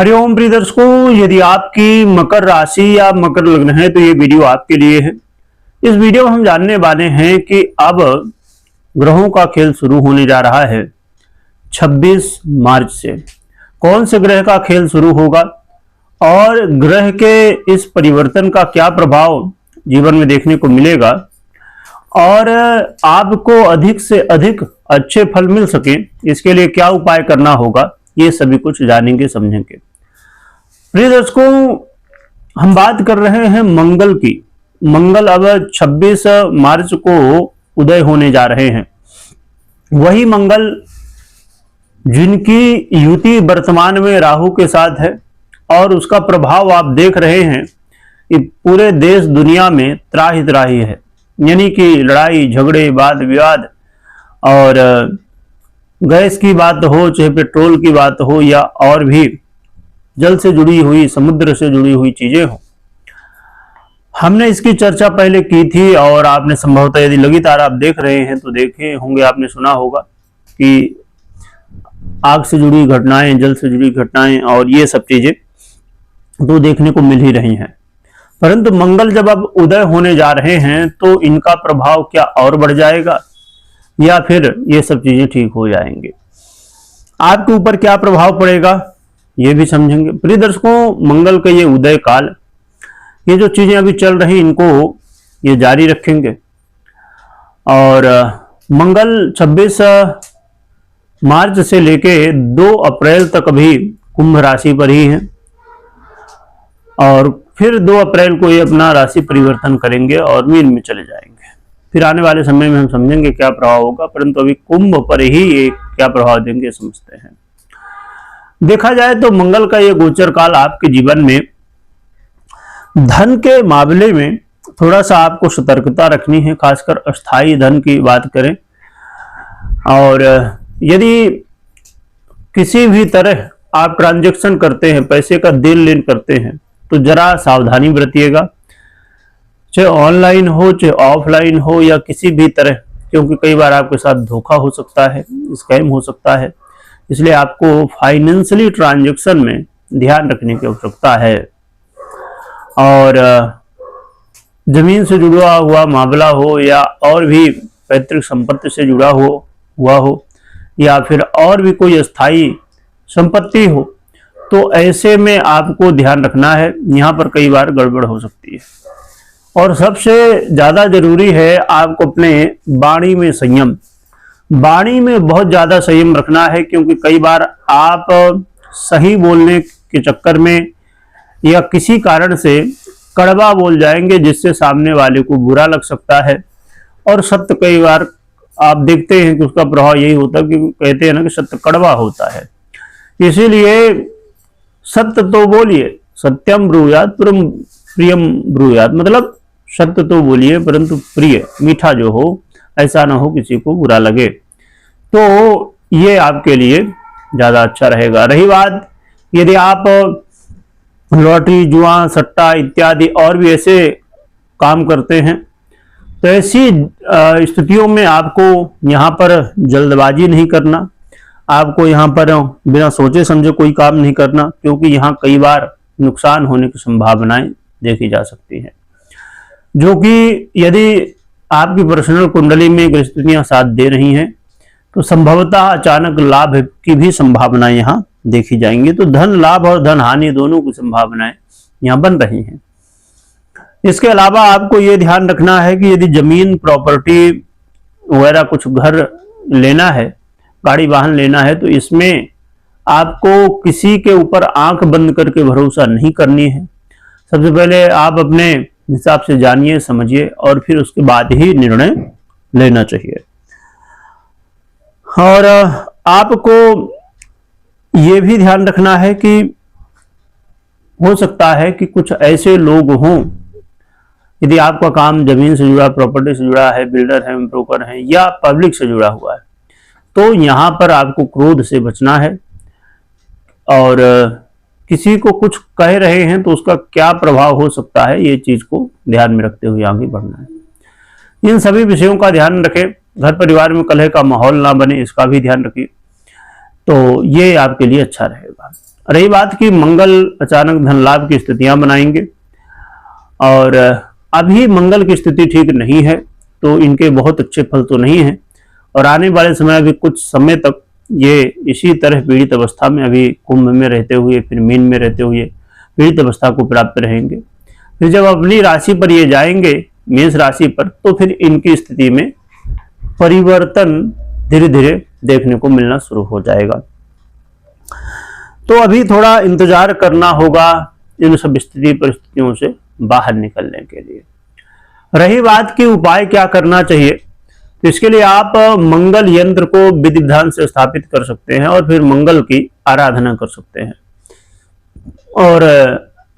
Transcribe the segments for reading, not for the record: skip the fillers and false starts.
हरिओम प्रिय दर्शकों, यदि आपकी मकर राशि या मकर लग्न है तो ये वीडियो आपके लिए है। इस वीडियो में हम जानने वाले हैं कि अब ग्रहों का खेल शुरू होने जा रहा है 26 मार्च से। कौन से ग्रह का खेल शुरू होगा और ग्रह के इस परिवर्तन का क्या प्रभाव जीवन में देखने को मिलेगा और आपको अधिक से अधिक अच्छे फल मिल सके, इसके लिए क्या उपाय करना होगा, ये सभी कुछ जानेंगे समझेंगे। प्रिय दर्शकों, हम बात कर रहे हैं मंगल की। मंगल अब 26 मार्च को उदय होने जा रहे हैं। वही मंगल जिनकी युति वर्तमान में राहु के साथ है और उसका प्रभाव आप देख रहे हैं कि पूरे देश दुनिया में त्राही त्राही है, यानी कि लड़ाई झगड़े वाद विवाद और गैस की बात हो, चाहे पेट्रोल की बात हो या और भी जल से जुड़ी हुई, समुद्र से जुड़ी हुई चीजें हो। हमने इसकी चर्चा पहले की थी और आपने संभवतः यदि लगातार आप देख रहे हैं तो देखे होंगे, आपने सुना होगा कि आग से जुड़ी घटनाएं, जल से जुड़ी घटनाएं और ये सब चीजें तो देखने को मिल ही रही हैं। परंतु मंगल जब अब उदय होने जा रहे हैं तो इनका प्रभाव क्या और बढ़ जाएगा या फिर ये सब चीजें ठीक हो जाएंगे, आपके ऊपर क्या प्रभाव पड़ेगा, ये भी समझेंगे। प्रिय दर्शकों, मंगल का ये उदय काल, ये जो चीजें अभी चल रही इनको ये जारी रखेंगे और मंगल 26 मार्च से लेके 2 अप्रैल तक अभी कुंभ राशि पर ही है और फिर 2 अप्रैल को ये अपना राशि परिवर्तन करेंगे और मीन में चले जाएंगे। फिर आने वाले समय में हम समझेंगे क्या प्रभाव होगा, परंतु अभी कुंभ पर ही ये क्या प्रभाव देंगे समझते हैं। देखा जाए तो मंगल का ये गोचर काल आपके जीवन में धन के मामले में थोड़ा सा आपको सतर्कता रखनी है, खासकर अस्थाई धन की बात करें। और यदि किसी भी तरह आप ट्रांजैक्शन करते हैं, पैसे का देन लेन करते हैं, तो जरा सावधानी बरतिएगा, चाहे ऑनलाइन हो चाहे ऑफलाइन हो या किसी भी तरह, क्योंकि कई बार आपके साथ धोखा हो सकता है, स्कैम हो सकता है। इसलिए आपको फाइनेंशियली ट्रांजैक्शन में ध्यान रखने की आवश्यकता है। और जमीन से जुड़ा हुआ मामला हो या और भी पैतृक संपत्ति से जुड़ा हुआ हो या फिर और भी कोई अस्थाई संपत्ति हो, तो ऐसे में आपको ध्यान रखना है, यहाँ पर कई बार गड़बड़ हो सकती है। और सबसे ज्यादा जरूरी है आपको अपने वाणी में संयम, वाणी में बहुत ज्यादा संयम रखना है, क्योंकि कई बार आप सही बोलने के चक्कर में या किसी कारण से कड़वा बोल जाएंगे जिससे सामने वाले को बुरा लग सकता है। और सत्य कई बार आप देखते हैं कि उसका प्रभाव यही होता है कि कहते हैं ना कि सत्य कड़वा होता है। इसीलिए सत्य तो बोलिए, सत्यम ब्रूयात प्रियम ब्रूयात, मतलब सत्य तो बोलिए परंतु प्रिय मीठा जो हो, ऐसा ना हो किसी को बुरा लगे, तो ये आपके लिए ज्यादा अच्छा रहेगा। रही बात यदि आप लॉटरी, जुआ, सट्टा इत्यादि और भी ऐसे काम करते हैं, तो ऐसी स्थितियों में आपको यहाँ पर जल्दबाजी नहीं करना, आपको यहाँ पर बिना सोचे समझे कोई काम नहीं करना, क्योंकि यहाँ कई बार नुकसान होने की संभावनाएं देखी जा सकती हैं, जो कि यदि आपकी पर्सनल कुंडली में ग्रहस्थितियां साथ दे रही हैं तो संभवतः अचानक लाभ की भी संभावनाएं यहाँ देखी जाएंगी। तो धन लाभ और धन हानि दोनों की संभावनाएं यहाँ बन रही हैं। इसके अलावा आपको ये ध्यान रखना है कि यदि जमीन, प्रॉपर्टी वगैरह कुछ घर लेना है, गाड़ी वाहन लेना है, तो इसमें आपको किसी के ऊपर आंख बंद करके भरोसा नहीं करनी है। सबसे पहले आप अपने हिसाब से जानिए, समझिए और फिर उसके बाद ही निर्णय लेना चाहिए। और आपको ये भी ध्यान रखना है कि हो सकता है कि कुछ ऐसे लोग हों, यदि आपका काम जमीन से जुड़ा, प्रॉपर्टी से जुड़ा है, बिल्डर है, ब्रोकर है या पब्लिक से जुड़ा हुआ है, तो यहाँ पर आपको क्रोध से बचना है। और किसी को कुछ कह रहे हैं तो उसका क्या प्रभाव हो सकता है, ये चीज को ध्यान में रखते हुए आगे बढ़ना है। इन सभी विषयों का ध्यान रखें। घर परिवार में कलह का माहौल ना बने, इसका भी ध्यान रखिए, तो ये आपके लिए अच्छा रहेगा। रही बात की मंगल अचानक धन लाभ की स्थितियां बनाएंगे, और अभी मंगल की स्थिति ठीक नहीं है तो इनके बहुत अच्छे फल तो नहीं है, और आने वाले समय अभी कुछ समय तक ये इसी तरह पीड़ित अवस्था में, अभी कुंभ में रहते हुए फिर मीन में रहते हुए पीड़ित अवस्था को प्राप्त रहेंगे। फिर जब अपनी राशि पर ये जाएंगे, मेष राशि पर, तो फिर इनकी स्थिति में परिवर्तन धीरे धीरे देखने को मिलना शुरू हो जाएगा। तो अभी थोड़ा इंतजार करना होगा इन सब स्थिति परिस्थितियों से बाहर निकलने के लिए। रही बात की उपाय क्या करना चाहिए, तो इसके लिए आप मंगल यंत्र को विधि विधान से स्थापित कर सकते हैं और फिर मंगल की आराधना कर सकते हैं, और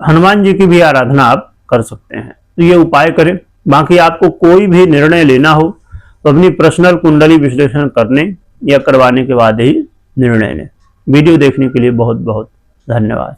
हनुमान जी की भी आराधना आप कर सकते हैं। तो ये उपाय करें। बाकी आपको कोई भी निर्णय लेना हो तो अपनी पर्सनल कुंडली विश्लेषण करने या करवाने के बाद ही निर्णय लें। वीडियो देखने के लिए बहुत बहुत धन्यवाद।